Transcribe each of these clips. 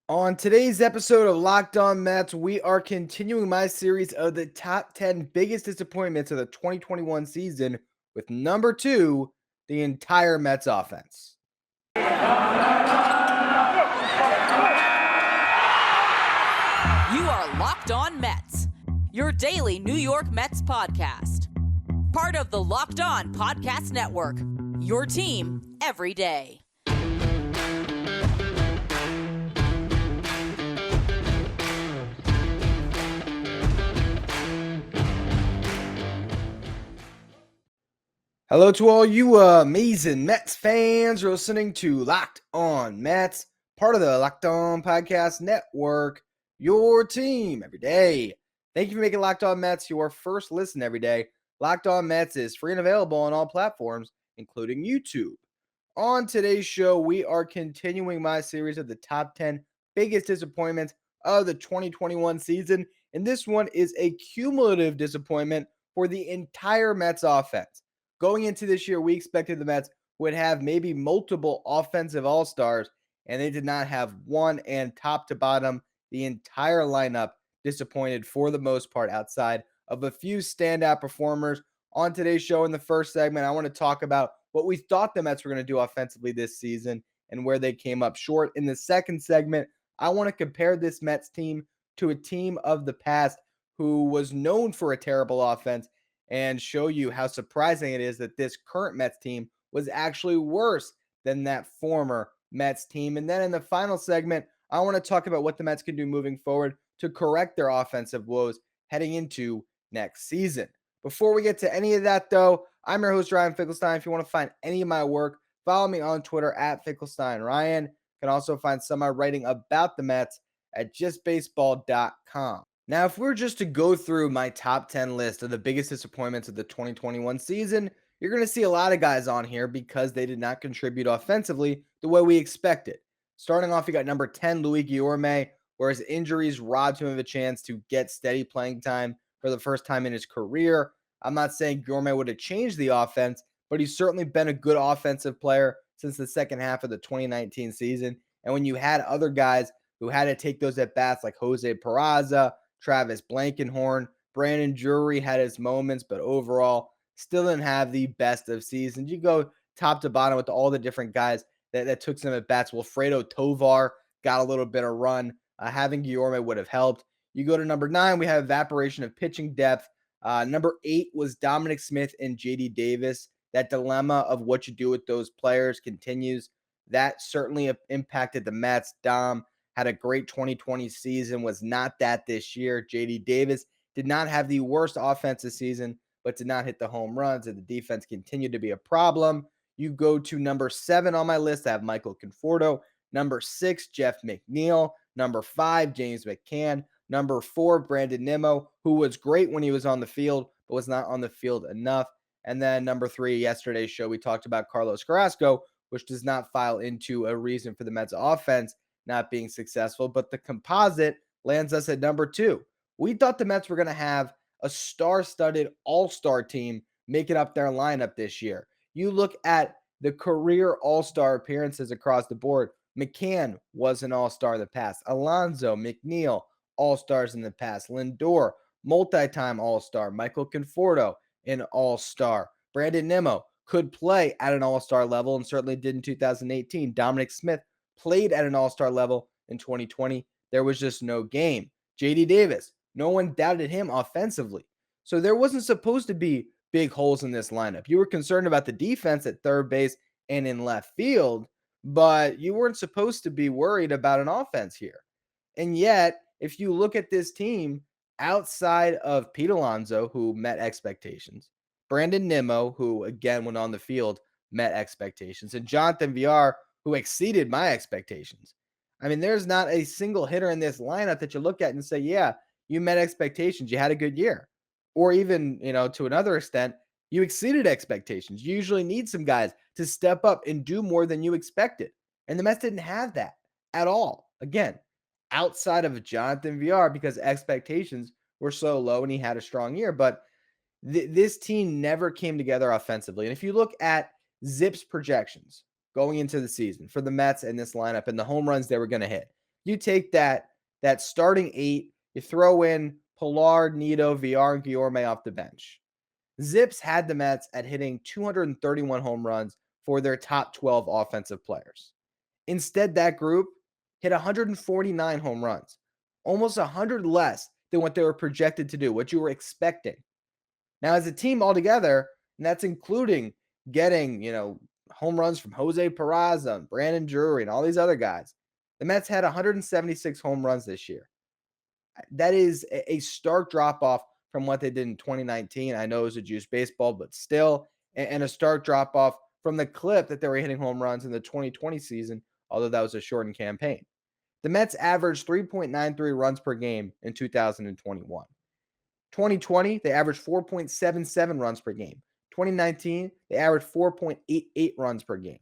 On today's episode of Locked On Mets, we are continuing my series of the top 10 biggest disappointments of the 2021 season with number 2, the entire Mets offense. You are Locked On Mets, your daily New York Mets podcast. Part of the Locked On Podcast Network, your team every day. Hello to all you amazing Mets fans. You're listening to Locked On Mets, part of the Locked On Podcast Network, your team every day. Thank you for making Locked On Mets your first listen every day. Locked On Mets is free and available on all platforms, including YouTube. On today's show, we are continuing my series of the top 10 biggest disappointments of the 2021 season, and this one is a cumulative disappointment for the entire Mets offense. Going into this year, we expected the Mets would have maybe multiple offensive all-stars, and they did not have one, and top to bottom, the entire lineup disappointed for the most part outside of a few standout performers. On today's show in the first segment, I want to talk about what we thought the Mets were going to do offensively this season and where they came up short. In the second segment, I want to compare this Mets team to a team of the past who was known for a terrible offense and show you how surprising it is that this current Mets team was actually worse than that former Mets team. And then in the final segment, I want to talk about what the Mets can do moving forward to correct their offensive woes heading into next season. Before we get to any of that, though, I'm your host, Ryan Finkelstein. If you want to find any of my work, follow me on Twitter at FinkelsteinRyan. You can also find some of my writing about the Mets at justbaseball.com. Now, if we're just to go through my top 10 list of the biggest disappointments of the 2021 season, you're going to see a lot of guys on here because they did not contribute offensively the way we expected. Starting off, you got number 10, Luis Guillorme, where his injuries robbed him of a chance to get steady playing time for the first time in his career. I'm not saying Guillorme would have changed the offense, but he's certainly been a good offensive player since the second half of the 2019 season. And when you had other guys who had to take those at-bats like Jose Peraza, Travis Blankenhorn, Brandon Drury had his moments, but overall still didn't have the best of seasons. You go top to bottom with all the different guys that took some at bats. Wilfredo Tovar got a little bit of run. Having Guillorme would have helped. You go to number 9, we have evaporation of pitching depth. Number 8 was Dominic Smith and JD Davis. That dilemma of what you do with those players continues. That certainly impacted the Mets. Dom had a great 2020 season, was not that this year. JD Davis did not have the worst offensive season, but did not hit the home runs, and the defense continued to be a problem. You go to number 7 on my list. I have Michael Conforto. Number 6, Jeff McNeil. Number 5, James McCann. Number 4, Brandon Nimmo, who was great when he was on the field, but was not on the field enough. And then number 3, yesterday's show, we talked about Carlos Carrasco, which does not file into a reason for the Mets offense not being successful, but the composite lands us at number 2. We thought the Mets were going to have a star-studded all-star team making up their lineup this year. You look at the career all-star appearances across the board. McCann was an all-star in the past. Alonso, McNeil, all-stars in the past. Lindor, multi-time all-star. Michael Conforto, an all-star. Brandon Nimmo could play at an all-star level and certainly did in 2018. Dominic Smith played at an all-star level in 2020. There was just no game. JD Davis, no one doubted him offensively. So there wasn't supposed to be big holes in this lineup. You were concerned about the defense at third base and in left field, but you weren't supposed to be worried about an offense here. And yet, if you look at this team outside of Pete Alonso, who met expectations, Brandon Nimmo, who again, when on the field, met expectations, and Jonathan Villar, who exceeded my expectations. I mean, there's not a single hitter in this lineup that you look at and say, yeah, you met expectations. You had a good year. Or even, to another extent, you exceeded expectations. You usually need some guys to step up and do more than you expected. And the Mets didn't have that at all. Again, outside of Jonathan Villar, because expectations were so low and he had a strong year. But this team never came together offensively. And if you look at Zip's projections going into the season for the Mets and this lineup and the home runs they were going to hit, You take that starting 8, you throw in Pilar, Nito, Villar, and Guillorme off the bench. Zips had the Mets at hitting 231 home runs for their top 12 offensive players. Instead, that group hit 149 home runs, almost 100 less than what they were projected to do, what you were expecting. Now, as a team altogether, and that's including getting, home runs from Jose Peraza and Brandon Drury and all these other guys, the Mets had 176 home runs this year. That is a stark drop off from what they did in 2019. I know it was a juice baseball, but still, and a stark drop off from the clip that they were hitting home runs in the 2020 season, although that was a shortened campaign. The Mets averaged 3.93 runs per game in 2021. 2020, they averaged 4.77 runs per game. 2019, they averaged 4.88 runs per game.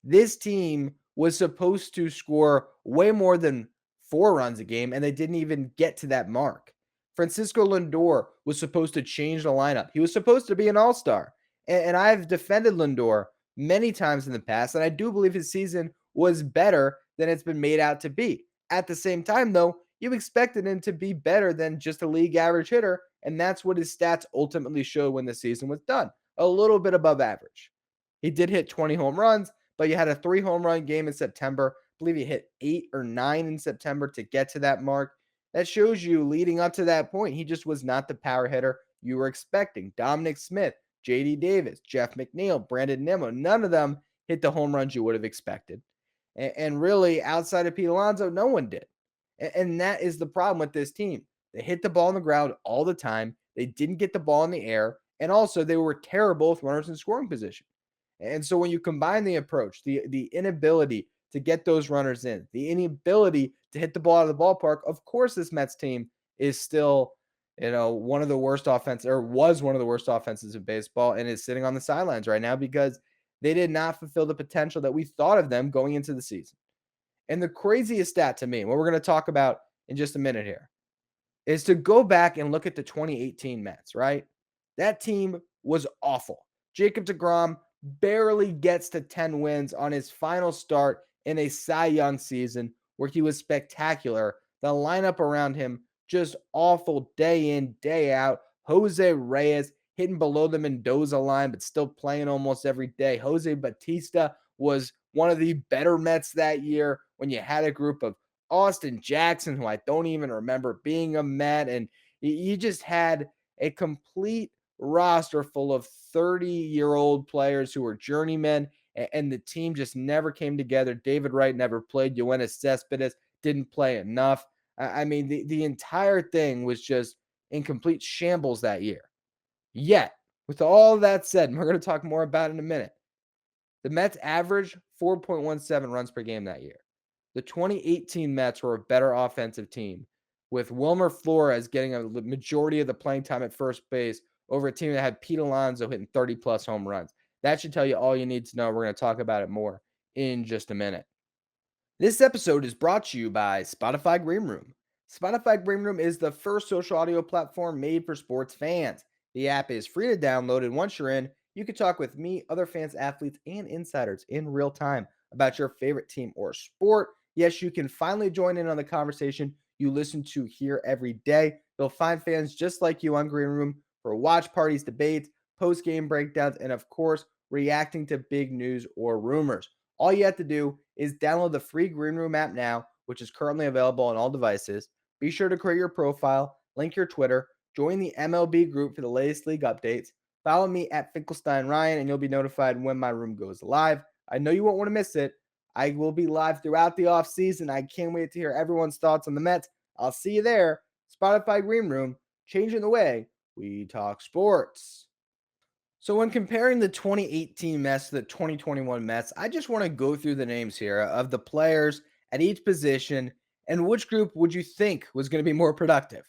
This team was supposed to score way more than 4 runs a game, and they didn't even get to that mark. Francisco Lindor was supposed to change the lineup. He was supposed to be an all-star. And I've defended Lindor many times in the past, and I do believe his season was better than it's been made out to be. At the same time, though, you expected him to be better than just a league average hitter, and that's what his stats ultimately showed when the season was done. A little bit above average. He did hit 20 home runs, but you had a 3 home run game in September. I believe he hit 8 or 9 in September to get to that mark. That shows you leading up to that point, he just was not the power hitter you were expecting. Dominic Smith, JD Davis, Jeff McNeil, Brandon Nimmo, none of them hit the home runs you would have expected. And really, outside of Pete Alonso, no one did. And that is the problem with this team. They hit the ball on the ground all the time. They didn't get the ball in the air. And also, they were terrible with runners in scoring position. And so when you combine the approach, the inability to get those runners in, the inability to hit the ball out of the ballpark, of course, this Mets team is still, one of the worst offenses, or was one of the worst offenses in baseball, and is sitting on the sidelines right now because they did not fulfill the potential that we thought of them going into the season. And the craziest stat to me, what we're going to talk about in just a minute here, is to go back and look at the 2018 Mets, right? That team was awful. Jacob deGrom barely gets to 10 wins on his final start in a Cy Young season where he was spectacular. The lineup around him just awful day in, day out. Jose Reyes hitting below the Mendoza line, but still playing almost every day. Jose Batista was one of the better Mets that year when you had a group of Austin Jackson, who I don't even remember being a Met, and you just had a complete roster full of 30-year-old players who were journeymen, and the team just never came together. David Wright never played. Yoenis Cespedes didn't play enough. I mean, the entire thing was just in complete shambles that year. Yet, with all that said, and we're going to talk more about it in a minute, the Mets averaged 4.17 runs per game that year. The 2018 Mets were a better offensive team, with Wilmer Flores getting a majority of the playing time at first base over a team that had Pete Alonso hitting 30-plus home runs. That should tell you all you need to know. We're going to talk about it more in just a minute. This episode is brought to you by Spotify Green Room. Spotify Green Room is the first social audio platform made for sports fans. The app is free to download, and once you're in, you can talk with me, other fans, athletes, and insiders in real time about your favorite team or sport. Yes, you can finally join in on the conversation you listen to here every day. You'll find fans just like you on Green Room for watch parties, debates, post-game breakdowns, and of course, reacting to big news or rumors. All you have to do is download the free Green Room app now, which is currently available on all devices. Be sure to create your profile, link your Twitter, join the MLB group for the latest league updates. Follow me at Finkelstein Ryan, and you'll be notified when my room goes live. I know you won't want to miss it. I will be live throughout the offseason. I can't wait to hear everyone's thoughts on the Mets. I'll see you there. Spotify Green Room, changing the way we talk sports. So when comparing the 2018 Mets to the 2021 Mets, I just want to go through the names here of the players at each position and which group would you think was going to be more productive.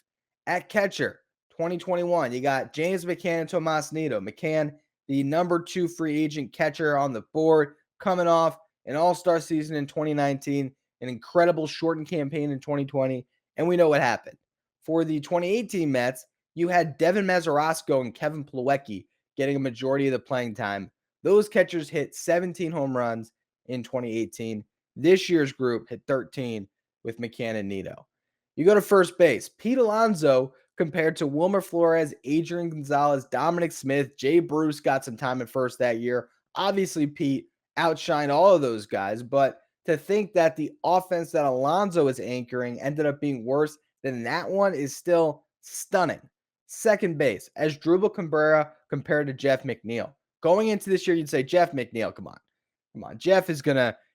At catcher, 2021, you got James McCann and Tomas Nido. McCann, the number 2 free agent catcher on the board, coming off an all-star season in 2019, an incredible shortened campaign in 2020, and we know what happened. For the 2018 Mets, you had Devin Mazerosko and Kevin Plawecki getting a majority of the playing time. Those catchers hit 17 home runs in 2018. This year's group hit 13. with McCann and Nito. You go to first base, Pete Alonso compared to Wilmer Flores, Adrian Gonzalez, Dominic Smith, Jay Bruce got some time at first that year. Obviously, Pete outshined all of those guys, but to think that the offense that Alonso is anchoring ended up being worse than that one is still stunning. Second base, Asdrubal Cabrera compared to Jeff McNeil. Going into this year, you'd say, Jeff McNeil, come on. Come on. Jeff is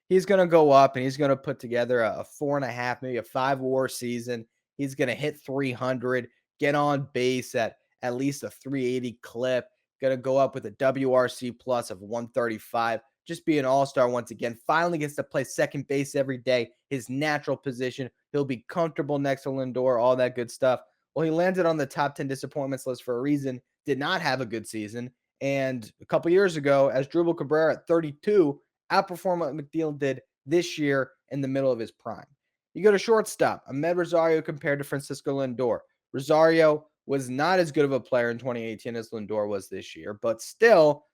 he's gonna go up and he's gonna put together a 4.5, maybe a 5 WAR season. He's gonna hit 300, get on base at least a 380 clip, gonna go up with a WRC plus of 135. Just be an all-star once again. Finally gets to play second base every day, his natural position. He'll be comfortable next to Lindor, all that good stuff. Well, he landed on the top 10 disappointments list for a reason, did not have a good season. And a couple years ago, Asdrubal Cabrera at 32 outperformed what McNeil did this year in the middle of his prime. You go to shortstop, Ahmed Rosario compared to Francisco Lindor. Rosario was not as good of a player in 2018 as Lindor was this year, but still,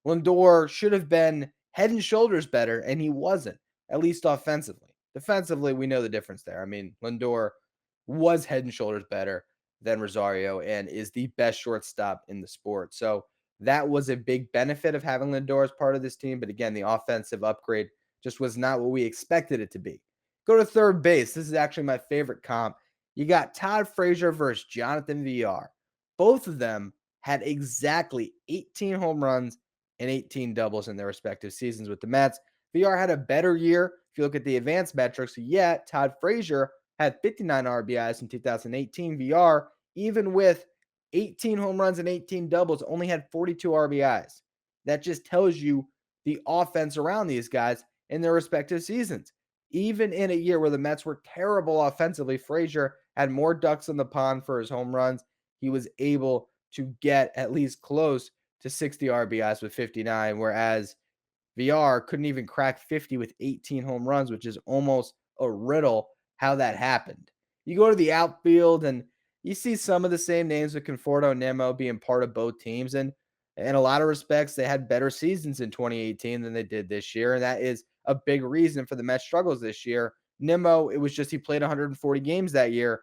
Lindor should have been head and shoulders better, and he wasn't, at least offensively. Defensively, we know the difference there. I mean, Lindor was head and shoulders better than Rosario and is the best shortstop in the sport. So that was a big benefit of having Lindor as part of this team. But again, the offensive upgrade just was not what we expected it to be. Go to third base. This is actually my favorite comp. You got Todd Frazier versus Jonathan VR. Both of them had exactly 18 home runs and 18 doubles in their respective seasons with the Mets. VR had a better year if you look at the advanced metrics, yet Todd Frazier had 59 RBIs in 2018. VR, even with 18 home runs and 18 doubles, only had 42 RBIs. That just tells you the offense around these guys in their respective seasons. Even in a year where the Mets were terrible offensively, Frazier had more ducks in the pond for his home runs. He was able to get at least close to 60 RBIs with 59, whereas VR couldn't even crack 50 with 18 home runs, which is almost a riddle how that happened. You go to the outfield and you see some of the same names with Conforto and Nimmo being part of both teams. And in a lot of respects, they had better seasons in 2018 than they did this year. And that is a big reason for the Mets struggles this year. Nimmo, it was just he played 140 games that year.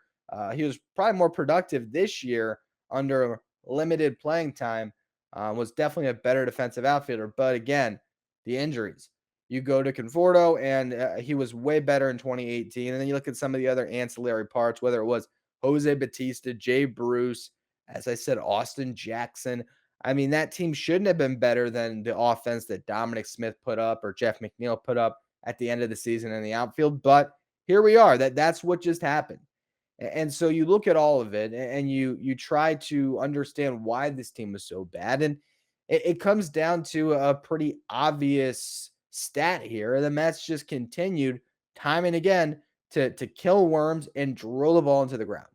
He was probably more productive this year under limited playing time. Was definitely a better defensive outfielder. But again, the injuries. You go to Conforto, and he was way better in 2018. And then you look at some of the other ancillary parts, whether it was Jose Batista, Jay Bruce, as I said, Austin Jackson. I mean, that team shouldn't have been better than the offense that Dominic Smith put up or Jeff McNeil put up at the end of the season in the outfield. But here we are. That's what just happened. And so you look at all of it and you try to understand why this team was so bad. And it comes down to a pretty obvious stat here. The Mets just continued time and again to kill worms and drill the ball into the ground.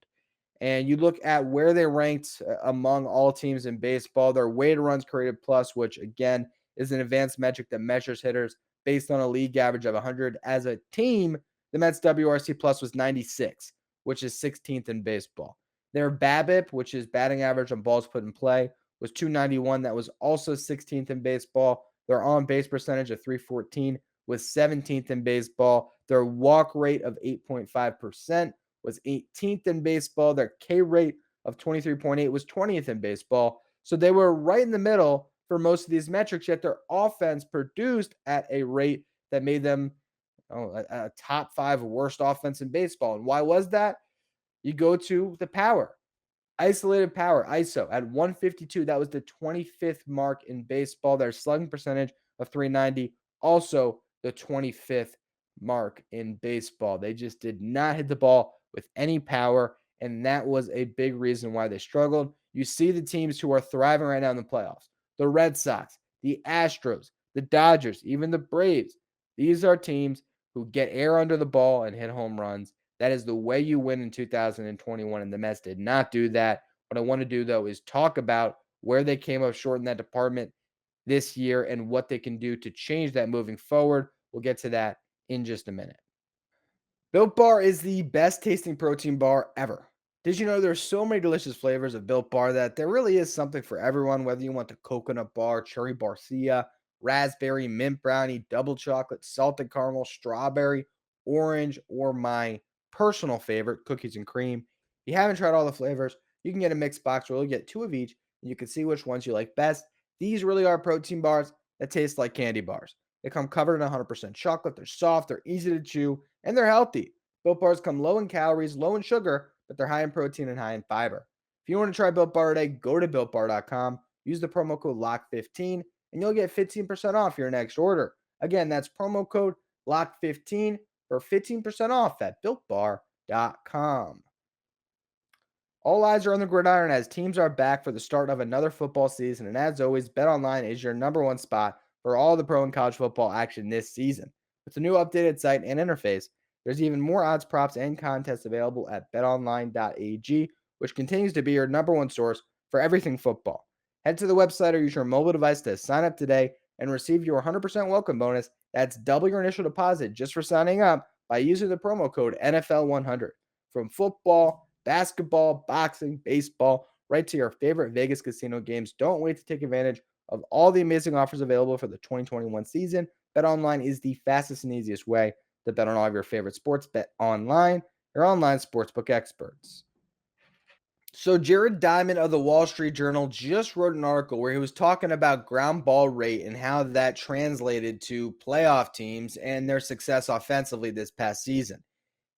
And you look at where they ranked among all teams in baseball, their weighted runs created plus, which again is an advanced metric that measures hitters based on a league average of 100. As a team, the Mets WRC plus was 96, which is 16th in baseball. Their BABIP, which is batting average on balls put in play, was 291. That was also 16th in baseball. Their on-base percentage of 314 was 17th in baseball. Their walk rate of 8.5% was 18th in baseball. Their K rate of 23.8 was 20th in baseball. So they were right in the middle for most of these metrics, yet their offense produced at a rate that made them a top 5 worst offense in baseball. And why was that? You go to the power. Isolated power, ISO, at 152. That was the 25th mark in baseball. Their slugging percentage of 390, also the 25th mark in baseball. They just did not hit the ball with any power, and that was a big reason why they struggled. You see the teams who are thriving right now in the playoffs. The Red Sox, the Astros, the Dodgers, even the Braves. These are teams who get air under the ball and hit home runs. That is the way you win in 2021, and the Mets did not do that. What I want to do, though, is talk about where they came up short in that department this year and what they can do to change that moving forward. We'll get to that in just a minute. Built Bar is the best tasting protein bar ever. Did you know there's so many delicious flavors of Built Bar that there really is something for everyone, whether you want the coconut bar, cherry barcia, raspberry, mint brownie, double chocolate, salted caramel, strawberry, orange, or my personal favorite, cookies and cream. If you haven't tried all the flavors, you can get a mixed box where you'll get 2 of each, and you can see which ones you like best. These really are protein bars that taste like candy bars. They come covered in 100% chocolate. They're soft, they're easy to chew, and they're healthy. Built bars come low in calories, low in sugar, but they're high in protein and high in fiber. If you want to try Built Bar today, go to builtbar.com, use the promo code LOCK15, and you'll get 15% off your next order. Again, that's promo code LOCK15 for 15% off at builtbar.com. All eyes are on the gridiron as teams are back for the start of another football season. And as always, BetOnline is your number one spot for all the pro and college football action this season. With the new updated site and interface, there's even more odds, props, and contests available at betonline.ag, which continues to be your number one source for everything football. Head to the website or use your mobile device to sign up today and receive your 100% welcome bonus. That's double your initial deposit just for signing up by using the promo code NFL100. From football, basketball, boxing, baseball, right to your favorite Vegas casino games. Don't wait to take advantage of all the amazing offers available for the 2021 season. BetOnline is the fastest and easiest way to bet on all of your favorite sports. BetOnline, your online sportsbook experts. So Jared Diamond of the Wall Street Journal just wrote an article where he was talking about ground ball rate and how that translated to playoff teams and their success offensively this past season.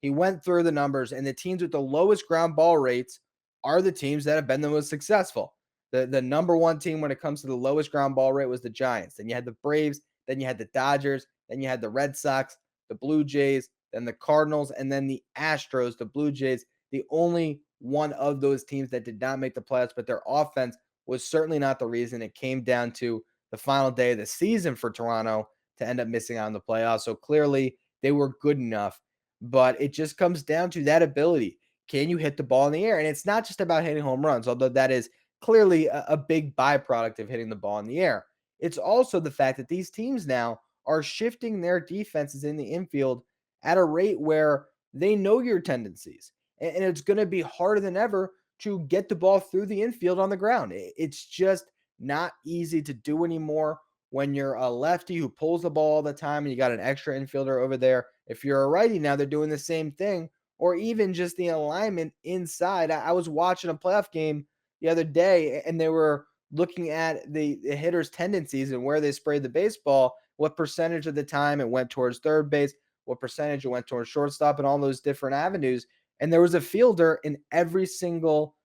He went through the numbers, and the teams with the lowest ground ball rates are the teams that have been the most successful. The number one team when it comes to the lowest ground ball rate was the Giants. Then you had the Braves, then you had the Dodgers, then you had the Red Sox, the Blue Jays, then the Cardinals, and then the Astros. The Blue Jays, the only one of those teams that did not make the playoffs, but their offense was certainly not the reason. It came down to the final day of the season for Toronto to end up missing out on the playoffs. So clearly they were good enough, but it just comes down to that ability. Can you hit the ball in the air? And it's not just about hitting home runs, although that is clearly a big byproduct of hitting the ball in the air. It's also the fact that these teams now are shifting their defenses in the infield at a rate where they know your tendencies. And it's going to be harder than ever to get the ball through the infield on the ground. It's just not easy to do anymore when you're a lefty who pulls the ball all the time and you got an extra infielder over there. If you're a righty now, they're doing the same thing, or even just the alignment inside. I was watching a playoff game the other day, and they were looking at the hitter's tendencies and where they sprayed the baseball, what percentage of the time it went towards third base, what percentage it went towards shortstop, and all those different avenues. And there was a fielder in every single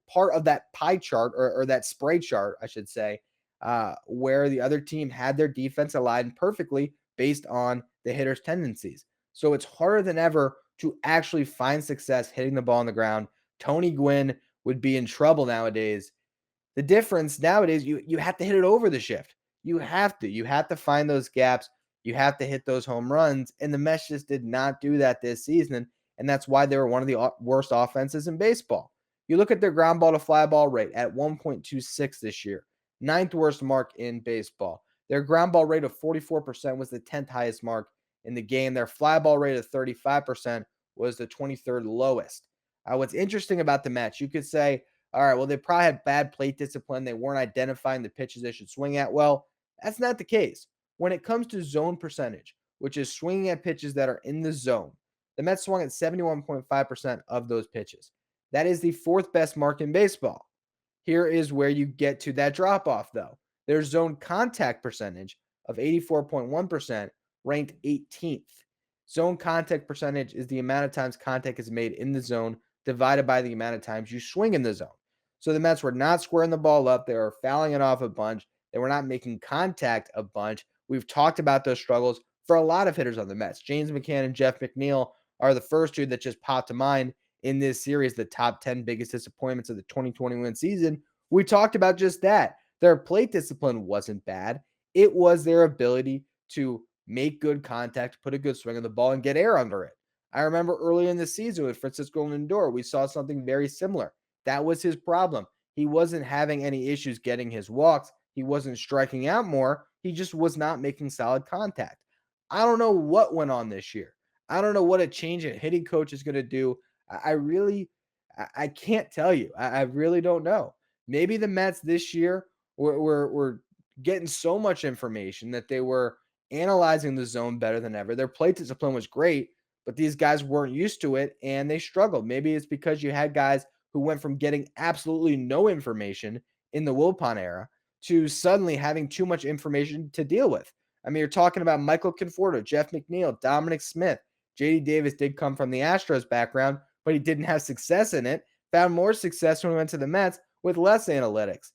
part of that pie chart or that spray chart, I should say, where the other team had their defense aligned perfectly based on the hitter's tendencies. So it's harder than ever to actually find success hitting the ball on the ground. Tony Gwynn would be in trouble nowadays. The difference nowadays, you have to hit it over the shift. You have to find those gaps. You have to hit those home runs. And the Mets just did not do that this season. And that's why they were one of the worst offenses in baseball. You look at their ground ball to fly ball rate at 1.26 this year, ninth worst mark in baseball. Their ground ball rate of 44% was the 10th highest mark in the game. Their fly ball rate of 35% was the 23rd lowest. What's interesting about the Mets, you could say, all right, well, they probably had bad plate discipline. They weren't identifying the pitches they should swing at. Well, that's not the case. When it comes to zone percentage, which is swinging at pitches that are in the zone, the Mets swung at 71.5% of those pitches. That is the fourth best mark in baseball. Here is where you get to that drop off, though. Their zone contact percentage of 84.1% ranked 18th. Zone contact percentage is the amount of times contact is made in the zone divided by the amount of times you swing in the zone. So the Mets were not squaring the ball up. They were fouling it off a bunch. They were not making contact a bunch. We've talked about those struggles for a lot of hitters on the Mets. James McCann and Jeff McNeil are the first two that just popped to mind in this series, the top 10 biggest disappointments of the 2021 season. We talked about just that. Their plate discipline wasn't bad. It was their ability to make good contact, put a good swing on the ball, and get air under it. I remember early in the season with Francisco Lindor, we saw something very similar. That was his problem. He wasn't having any issues getting his walks. He wasn't striking out more. He just was not making solid contact. I don't know what went on this year. I don't know what a change in hitting coach is going to do. I can't tell you. I really don't know. Maybe the Mets this year were getting so much information that they were analyzing the zone better than ever. Their plate discipline was great, but these guys weren't used to it and they struggled. Maybe it's because you had guys who went from getting absolutely no information in the Wilpon era to suddenly having too much information to deal with. I mean, you're talking about Michael Conforto, Jeff McNeil, Dominic Smith. JD Davis did come from the Astros background, but he didn't have success in it. Found more success when he went to the Mets with less analytics.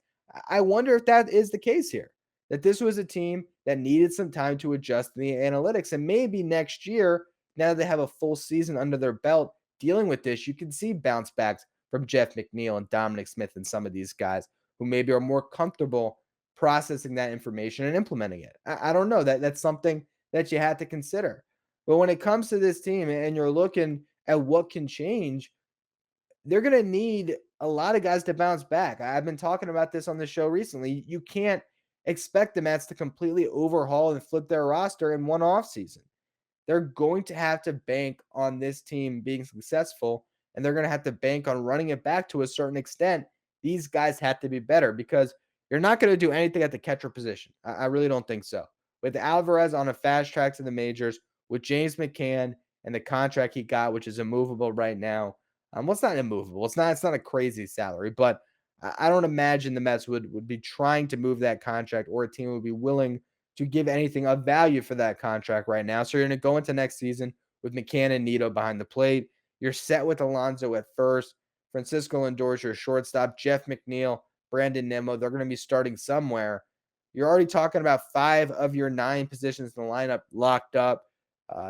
I wonder if that is the case here, that this was a team that needed some time to adjust the analytics. And maybe next year, now that they have a full season under their belt dealing with this, you can see bounce backs from Jeff McNeil and Dominic Smith and some of these guys who maybe are more comfortable processing that information and implementing it. I don't know. That's something that you have to consider. But when it comes to this team and you're looking at what can change, they're going to need a lot of guys to bounce back. I've been talking about this on the show recently. You can't expect the Mets to completely overhaul and flip their roster in one offseason. They're going to have to bank on this team being successful, and they're going to have to bank on running it back to a certain extent. These guys have to be better because you're not going to do anything at the catcher position. I really don't think so. With Alvarez on a fast track to the majors, with James McCann and the contract he got, which is immovable right now. Well, it's not immovable. It's not a crazy salary, but I don't imagine the Mets would be trying to move that contract, or a team would be willing to give anything of value for that contract right now. So you're going to go into next season with McCann and Nito behind the plate. You're set with Alonso at first, Francisco Lindor, your shortstop, Jeff McNeil, Brandon Nimmo. They're going to be starting somewhere. You're already talking about 5 of your 9 positions in the lineup locked up.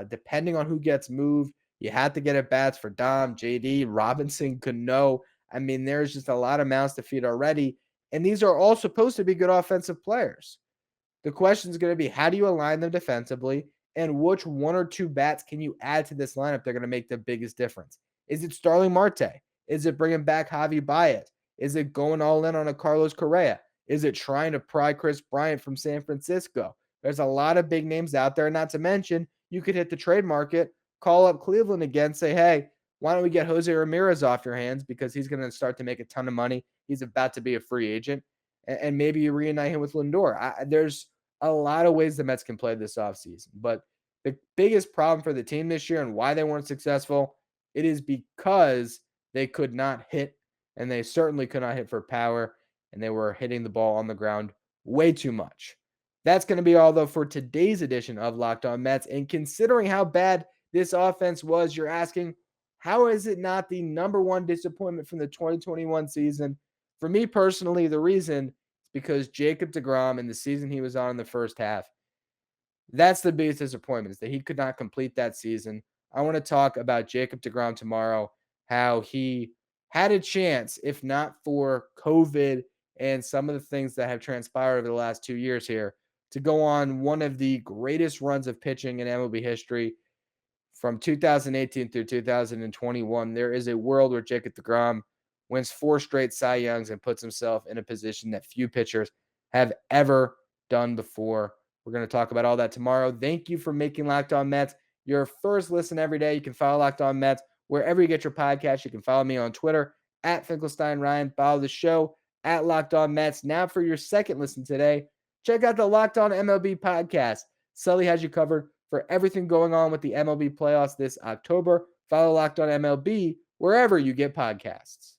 Depending on who gets moved, you have to get at bats for Dom, JD, Robinson, Cano. I mean, there's just a lot of mouths to feed already. And these are all supposed to be good offensive players. The question is going to be, how do you align them defensively? And which 1 or 2 bats can you add to this lineup? They're going to make the biggest difference. Is it Starling Marte? Is it bringing back Javi Baez? Is it going all in on a Carlos Correa? Is it trying to pry Chris Bryant from San Francisco? There's a lot of big names out there, not to mention you could hit the trade market, call up Cleveland again, say, hey, why don't we get Jose Ramirez off your hands because he's going to start to make a ton of money. He's about to be a free agent. And maybe you reunite him with Lindor. There's a lot of ways the Mets can play this offseason. But the biggest problem for the team this year and why they weren't successful, it is because they could not hit, and they certainly could not hit for power, and they were hitting the ball on the ground way too much. That's going to be all, though, for today's edition of Locked On Mets. And considering how bad this offense was, you're asking, how is it not the number one disappointment from the 2021 season? For me personally, the reason is because Jacob deGrom and the season he was on in the first half, that's the biggest disappointment, is that he could not complete that season. I want to talk about Jacob deGrom tomorrow, how he had a chance, if not for COVID and some of the things that have transpired over the last 2 years here, to go on one of the greatest runs of pitching in MLB history from 2018 through 2021. There is a world where Jacob deGrom wins 4 straight Cy Youngs and puts himself in a position that few pitchers have ever done before. We're going to talk about all that tomorrow. Thank you for making Locked On Mets your first listen every day. You can follow Locked On Mets wherever you get your podcast. You can follow me on Twitter at Finkelstein Ryan. Follow the show at Locked On Mets. Now for your second listen today, check out the Locked On MLB podcast. Sully has you covered for everything going on with the MLB playoffs this October. Follow Locked On MLB wherever you get podcasts.